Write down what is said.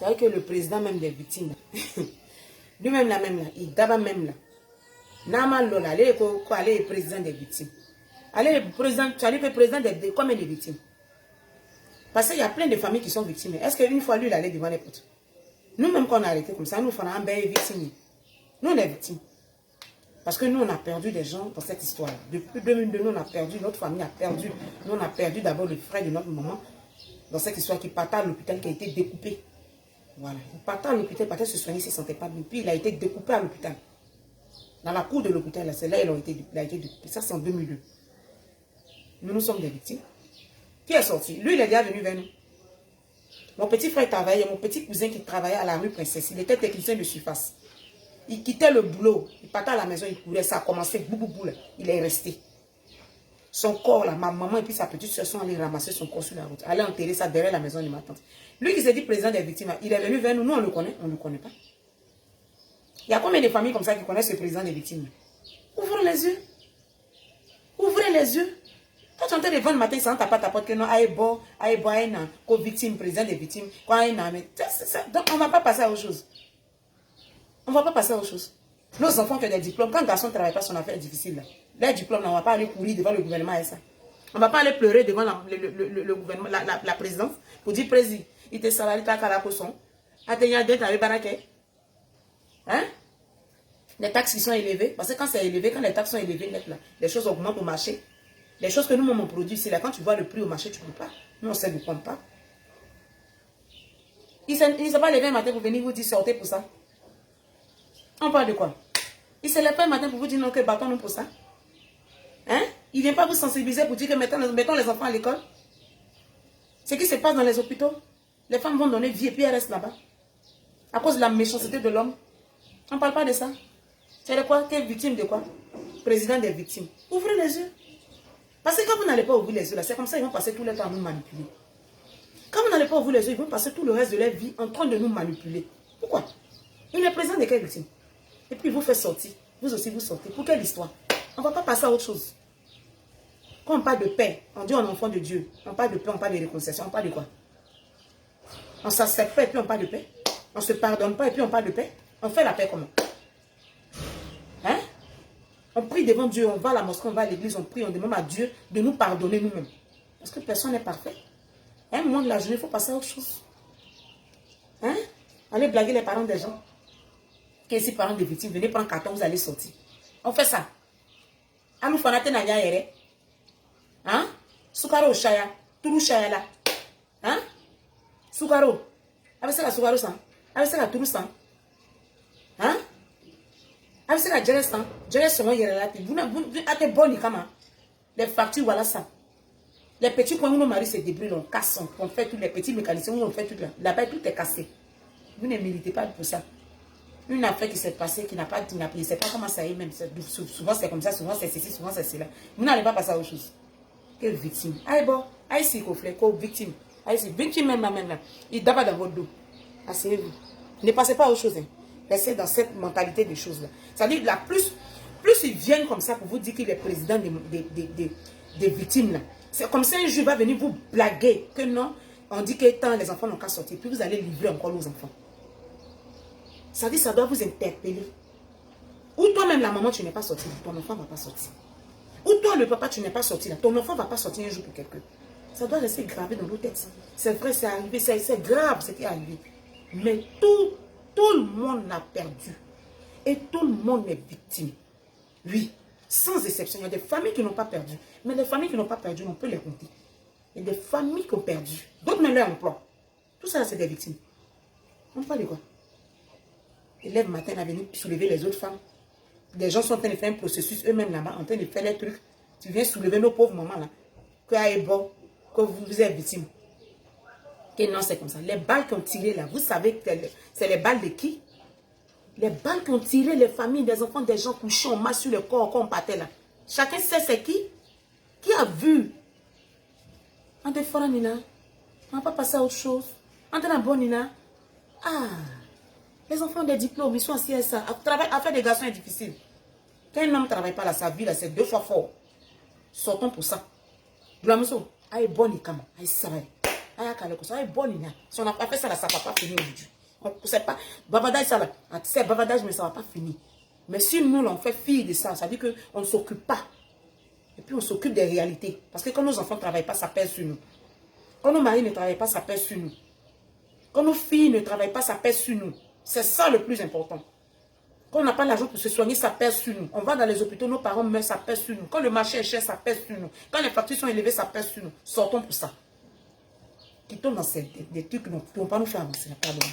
C'est vrai que le président même des victimes, lui-même là, il d'abord même là. Nama Lola, allez le président des victimes. Allez le président, tu as le président de combien de victimes? Parce qu'il y a plein de familles qui sont victimes. Est-ce qu'une fois lui, il allait devant les potes? Nous-mêmes qu'on a arrêté comme ça, nous faisons un bain victime. Nous, on est victimes. Parce que nous, on a perdu des gens dans cette histoire. Depuis 2002, nous, on a perdu, notre famille a perdu. Nous, on a perdu d'abord le frère de notre maman dans cette histoire qui partait à l'hôpital, qui a été découpé. Voilà. Il partait à l'hôpital, il partait se soigner, il ne se sentait pas bien. Puis il a été découpé à l'hôpital. Dans la cour de l'hôpital, c'est là qu'il a été découpé. Ça, c'est en 2002. Nous sommes des victimes. Qui est sorti? Lui, il est déjà venu vers nous. Mon petit frère travaillait, mon petit cousin qui travaillait à la rue Princesse, il était technicien de surface. Il quittait le boulot, il partait à la maison, il courait, ça a commencé, boubou, il est resté. Son corps, là, ma maman et puis sa petite soeur sont allés ramasser son corps sur la route, aller enterrer ça derrière la maison de ma tante. Lui qui s'est dit président des victimes, il est venu vers nous, nous on le connaît, on ne le connaît pas. Il y a combien de familles comme ça qui connaissent ce président des victimes? Ouvrez les yeux. Ouvrez les yeux. Quand tu entends les vents le matin, ça ne t'a pas ta porte que non, victime, président des victimes, donc on ne va pas passer à autre chose. On ne va pas passer à autre chose. Nos enfants qui ont des diplômes, quand un garçon ne travaille pas son affaire difficile, là, les diplômes, on ne va pas aller courir devant le gouvernement et ça. On ne va pas aller pleurer devant le gouvernement, la présidence, pour dire président, il te salarié ta caracoson, atteignant d'être avec Baraké. Hein? Les taxes qui sont élevées, parce que quand c'est élevé, quand les taxes sont élevées, net, là, les choses augmentent au marché. Les choses que nous, on produit, c'est là, quand tu vois le prix au marché, tu ne peux pas. Nous, on sait de quoi on parle. Il ne s'est pas levé un matin pour venir vous dire sortez pour ça. On parle de quoi? Il ne se lève pas un matin pour vous dire non, que battons-nous pour ça. Hein? Il ne vient pas vous sensibiliser pour dire que mettons les enfants à l'école. Ce qui se passe dans les hôpitaux, les femmes vont donner vie et puis elles restent là-bas. À cause de la méchanceté de l'homme. On ne parle pas de ça. C'est de quoi? Quelle victime de quoi? Président des victimes. Ouvrez les yeux. Parce que quand vous n'allez pas ouvrir les yeux, là, c'est comme ça ils vont passer tout le temps à nous manipuler. Quand vous n'allez pas ouvrir les yeux, ils vont passer tout le reste de leur vie en train de nous manipuler. Pourquoi? Il est président de quelle victime? Et puis il vous fait sortir. Vous aussi vous sortez. Pour quelle histoire? On ne va pas passer à autre chose. Quand on parle de paix, on dit on est enfant de Dieu. On parle de paix, on parle de réconciliation. On parle de quoi? On s'accepte pas et puis on parle de paix. On ne se pardonne pas et puis on parle de paix. On fait la paix comment? Hein? On prie devant Dieu, on va à la mosquée, on va à l'église, on prie, on demande à Dieu de nous pardonner nous-mêmes. Parce que personne n'est parfait. À un moment de la journée, il faut passer à autre chose. Hein? Allez blaguer les parents des gens. Qu'est-ce que parents des victimes, venez prendre un carton, vous allez sortir. On fait ça. À nous faire un yere. Hein? Soukaro chaya. Tourou chaya là. Hein? Soukaro. Avec ça la soukaro sang. Avec ça la tourou sang. Hein? Avec ça la jere sang. Jere sang yere là. Vous êtes bon comment? Les factures, voilà ça. Les petits points où nos maris se débrouillent, on casse, on fait tous les petits mécanismes, on fait tout là. Là-bas, tout est cassé. Vous ne méritez pas pour ça. Une affaire qui s'est passée, qui n'a pas dit, je ne sais pas comment ça est même. Souvent c'est comme ça, souvent c'est ceci, souvent c'est cela. Vous n'allez pas passer à autre chose. Quelle victime. Aïe bon, aïe si qu'on fait, victime. Aïe si, victime même là. Il d'abord dans votre dos. Asseyez-vous. Ne passez pas à autre chose. Hein. Restez dans cette mentalité des choses là. C'est-à-dire, là, plus ils viennent comme ça pour vous dire qu'il est président des victimes là. C'est comme ça un jour va venir vous blaguer que non, on dit que tant les enfants n'ont qu'à sortir, puis vous allez livrer encore nos enfants. Ça dit, ça doit vous interpeller. Ou toi-même, la maman, tu n'es pas sorti, ton enfant ne va pas sortir. Ou toi, le papa, tu n'es pas sorti, là, ton enfant ne va pas sortir un jour pour quelqu'un. Ça doit rester gravé dans nos têtes. C'est vrai, c'est arrivé, c'est grave ce qui est arrivé. Mais tout le monde l'a perdu. Et tout le monde est victime. Oui, sans exception. Il y a des familles qui n'ont pas perdu. Mais les familles qui n'ont pas perdu, on peut les compter. Il y a des familles qui ont perdu. D'autres même leur emploi. Tout ça, c'est des victimes. On parle de quoi? Ils lèvent le matin à venir soulever les autres femmes. Des gens sont en train de faire un processus eux-mêmes là-bas, en train de faire les trucs. Tu viens soulever nos pauvres mamans là. Que aïe bon, que vous êtes victime. Que non, c'est comme ça. Les balles qui ont tiré là, vous savez que c'est les balles de qui? Les balles qui ont tiré les familles, des enfants, des gens couchés en masse sur le corps quand on partait là. Chacun sait c'est qui? Qui a vu? On te fera Nina. On va pas passer à autre chose. On te la bonne Nina. Ah. Les enfants ont des diplômes, ils sont assis à ça. À faire des garçons est difficile. Quand un homme ne travaille pas là, sa vie là, c'est 2 fois fort. Sortons pour ça. Glamoso, aïe bon ikama, aïe savay. Si on n'a pas fait ça, là, ça ne va pas finir aujourd'hui. On ne sait pas. Bavardage, ça, là, c'est bavardage, mais ça ne va pas finir. Mais si nous, là, on fait fi de ça, ça veut dire qu'on ne s'occupe pas. Et puis, on s'occupe des réalités. Parce que quand nos enfants ne travaillent pas, ça pèse sur nous. Quand nos maris ne travaillent pas, ça pèse sur nous. Quand nos filles ne travaillent pas, ça pèse sur nous. C'est ça le plus important. Quand on n'a pas l'argent pour se soigner, ça pèse sur nous. On va dans les hôpitaux, nos parents meurent, ça pèse sur nous. Quand le marché est cher, ça pèse sur nous. Quand les factures sont élevées, ça pèse sur nous. Sortons pour ça. Quittons dans des trucs qui ne vont pas nous faire avancer. Pardon.